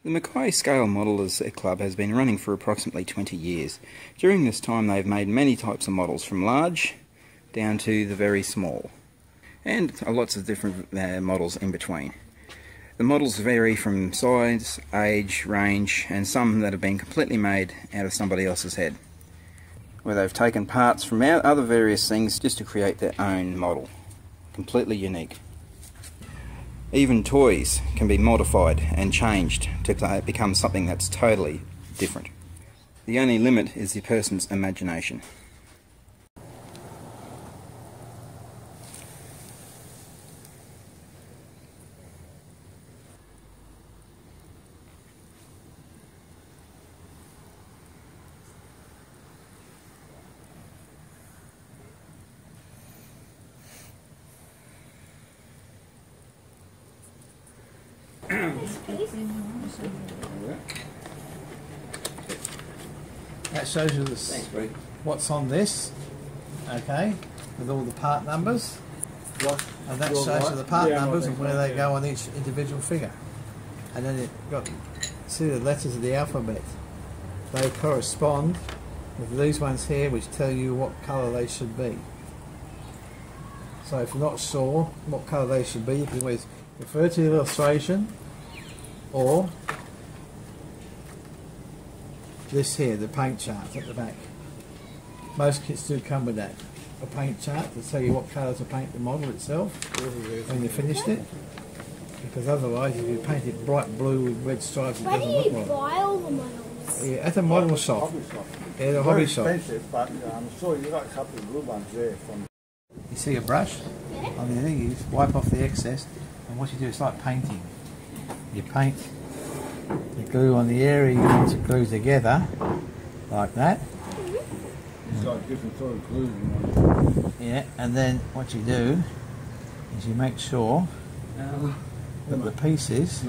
The Mackay Scale Modellers Club has been running for approximately 20 years. During this time they've made many types of models, from large down to the very small, and lots of different models in between. The models vary from size, age, range, and some that have been completely made out of somebody else's head, where they've taken parts from other various things just to create their own model. Completely unique. Even toys can be modified and changed to become something that's totally different. The only limit is the person's imagination. That shows you what's on this, okay, with all the part numbers, and that shows you the part numbers and where they go on each individual figure. And then you've got, see the letters of the alphabet, they correspond with these ones here, which tell you what colour they should be. So if you're not sure what colour they should be, you can always refer to the illustration, or this here, the paint chart at the back. Most kits do come with that, a paint chart to tell you what colour to paint the model itself when you finished it. Because otherwise, if you paint it bright blue with red stripes, it doesn't look right. Where do you buy all the models? Yeah, at a model shop. Yeah, the hobby shop. But I'm sure you got a couple of blue ones there. You see a brush? Yeah. On the end, you just wipe off the excess, and what you do is like painting. You paint the glue on the area you want to glue together, like that. It's got different sort of glue. Yeah, and then what you do is you make sure that the pieces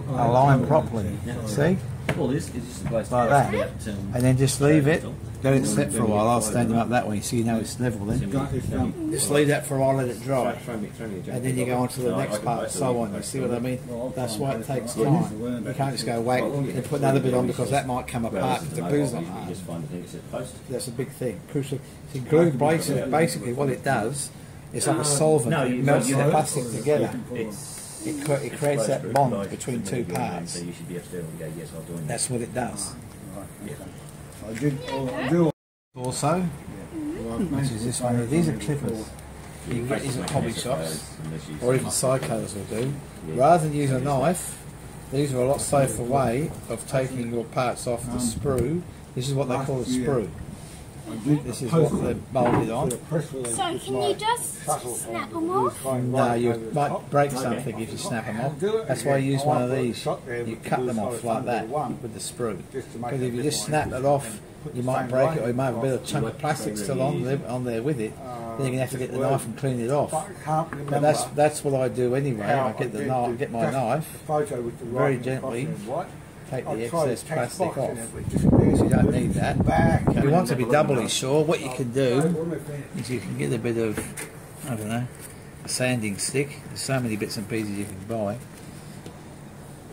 align properly. See? Like that. And then just leave it, let it set for a while. I'll stand them up that way so you know it's level then. Just leave that for a while, let it dry. And then you go on to the next part, so on. You see what I mean? That's why it takes time. You can't just go wait and put another bit on because that might come apart because the glue's not hard. That's a big thing. Crucial. See, glue basically what it does, it's like a solvent. It melts the plastic together. It creates that bond between two parts. That's what it does. Also, which is this one here, these are clippers. You can get these at hobby shops, or even psychos will do. Rather than use a knife, these are a lot safer way of taking your parts off the sprue. This is what they call a sprue. This is what they're moulded on. So can you just snap them off? No, you might break something if you snap them off. That's why you use one of these. You cut them off like that with the sprue. Because if you just snap it off, you might break it, or you might have a bit of chunk of plastic still on there with it. Then you're going to have to get the knife and clean it off. But that's what I do anyway. I get my knife, very gently take the excess plastic off, because you don't need that. If you want to be doubly sure, what you can do is you can get a bit of, I don't know, a sanding stick. There's so many bits and pieces you can buy. You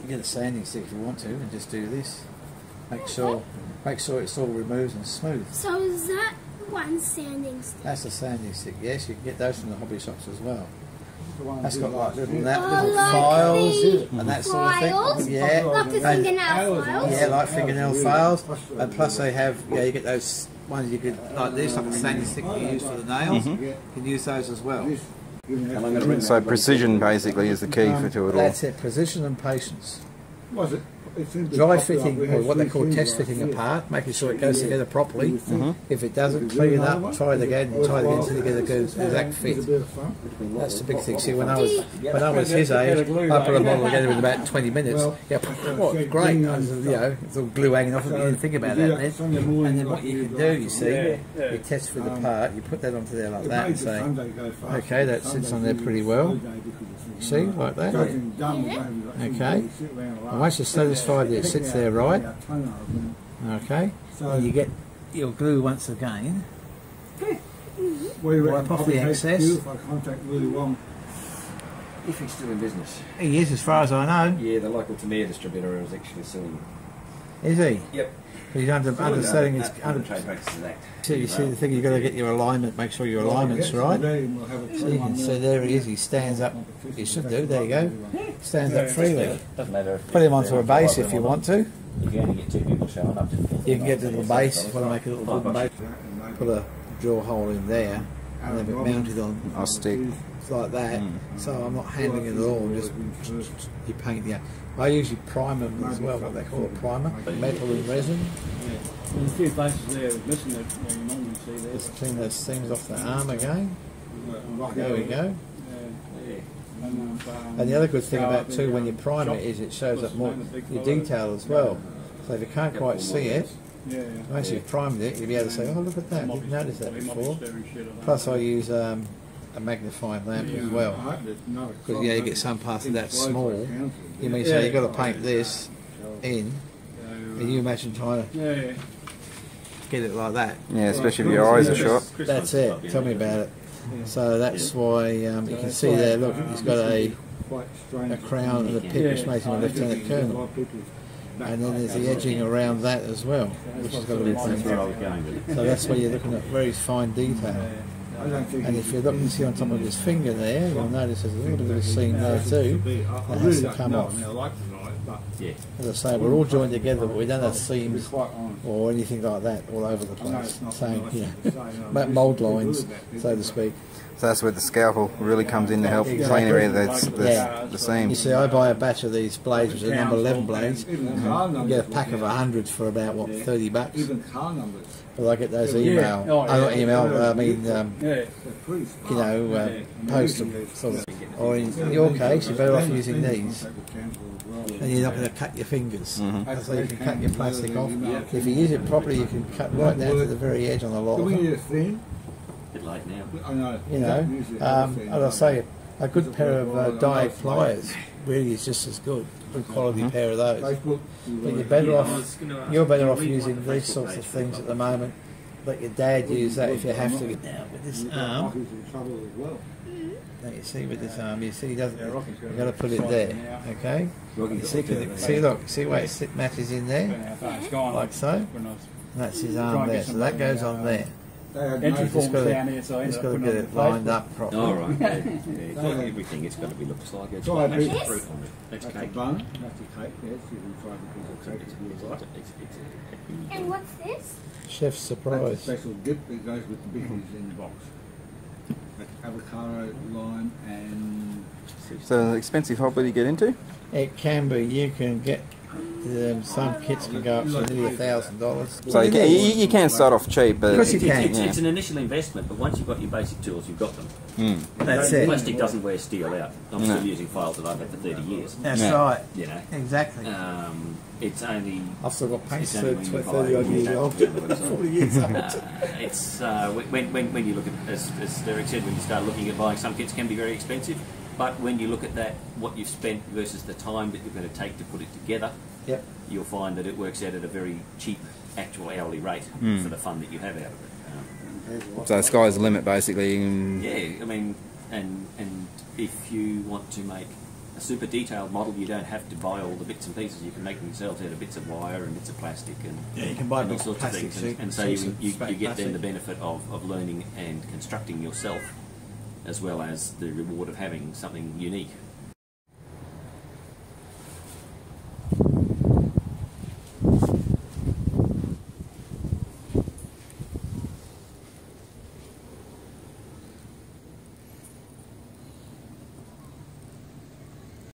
can get a sanding stick if you want to, and just do this. Make sure it's all removed and smooth. So is that one sanding stick? That's a sanding stick, yes. You can get those from the hobby shops as well. That's got like little like files and that sort of thing. Yeah, like the fingernail files. Yeah, like fingernail files. And plus they have, you get those ones you could, like this, like a sanding stick you use for the nails. You can use those as well. So precision basically is the key to it all. That's it, precision and patience. Dry fitting, or what they call test fitting a part, making sure it goes together properly. If it doesn't, clean it up, try it again, until you get a good exact fit. That's the big thing. See, when I was his age, I put a model together in about 20 minutes. Yeah, what great! It's all glue hanging off it. You didn't think about that then. And then what you can do, you see, you test for the part, you put that onto there like that, and say, okay, that sits on there pretty well. See, like that. Okay. And once you're satisfied that it sits there right, okay, and you get your glue once again. Wipe off the excess. If he's still in business. He is, as far as I know. Yeah, the local Tamir distributor is actually selling. Is he? Yep. He's underselling his. Under Trade Practices Act. So you see the thing, you've got to get your alignment, make sure your alignment's right. So you can see there he is, he stands up, he should do, there you go. Stands up freely. Doesn't matter. Put him onto a base if you want to. You can only get 2 people showing up. You can get to the base if you want to make a little wooden base. Put a drill hole in there and have it mounted on A stick. like that. So I'm not handling it at all, just you paint the. I usually prime them as well, what they call a primer, metal and resin. There's a few places there missing it, you normally see there. Just clean those seams off the arm again. There we go. And the other good thing about too, when you prime it, is it shows up more your detail as well. So if you can't quite see it, once you've primed it, you'll be able to say, oh look at that, I didn't notice that before. Plus I use a magnifying lamp as well. Because you get some parts of that small. You mean, so you've got to paint this in, and you imagine trying to get it like that. Yeah, especially if your eyes are short. That's it, tell me about it. So that's why you can see there, look, he's got a crown and a pip which makes him a lieutenant colonel. And then there's the edging around that as well, which has got to be painted. So that's where you're looking at very fine detail. And if you look and see on top of his finger there, you'll notice there's a little bit of a seam there too that has to come off. As I say, we're all joined together, but we don't have seams or anything like that all over the place. Same, you know, mould lines, so to speak. So that's where the scalpel really comes in to help clean away the You seams. see, I buy a batch of these blades, which are number 11 blades. You get a pack of 100 for about, what, $30? But I get those postal sort of. Or in your case, you're better off using these. And you're not going to cut your fingers. So you can cut your plastic off. If you use it properly, you can cut right down to the very edge on the lot of them. Bit late now. You know, as I say, a good pair of Diag pliers really is just as good. Good quality pair of those. But you're better off using these sorts of things at the moment. Let your dad use that if you have to. Now with this arm, now you see with this arm, you see he doesn't. You've got to put it there, okay? You see, look, see where it matches in there, like so. And that's his arm there. So that goes on there. You've just got to get it lined up properly. All right. Everything it's got to be looks like it's got fruit on it. That's cake. And what's this? Chef's surprise. Special dip that goes with the biggies in the box. Avocado, lime, and. So an expensive hobby to get into? It can be. You can get. Some kits can go up to nearly $1,000. So you can start off cheap, but of course you can. It's an initial investment, but once you've got your basic tools, you've got them. That's it. Plastic doesnn't wear steel out. I'm still using files that I've had for 30 years. That's right. You know, exactly. It's only. I've still got paints it's only when you 30 odd years old. 40 years old. It's when you look at, as Derek said, when you start looking at buying, some kits can be very expensive. But when you look at that, what you've spent versus the time that you're going to take to put it together, you'll find that it works out at a very cheap actual hourly rate for the fun that you have out of it. so sky's the limit basically. Yeah, I mean, and if you want to make a super detailed model, you don't have to buy all the bits and pieces. You can make them yourselves out of bits of wire and bits of plastic and, you can buy and all sorts of plastic things. And so you get then the benefit of learning and constructing yourself, as well as the reward of having something unique.